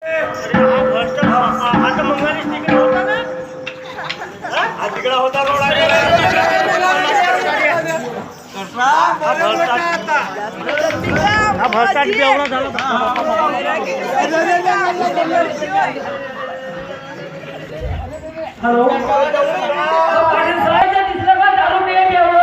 आता मंगालीच तिकडे होता ना, तिकडे होता रोड आहे. हा भ्रष्टाचार एवढा झाला. हॅलो पाटील साहेब दिसलं का दारू पिया घ्यावं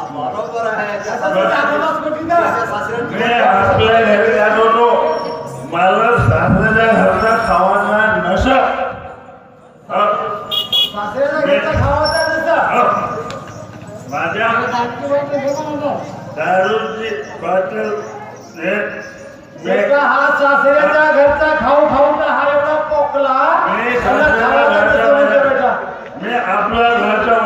बरोबर आहे. आपल्या घरी जातो मला सासऱ्याच्या घरचा खावाचा नशा माझ्या दारूची बॉटल हा सासऱ्याच्या घरचा खाऊ खाऊचा हा एवढा पोकला मी आपल्या घरच्या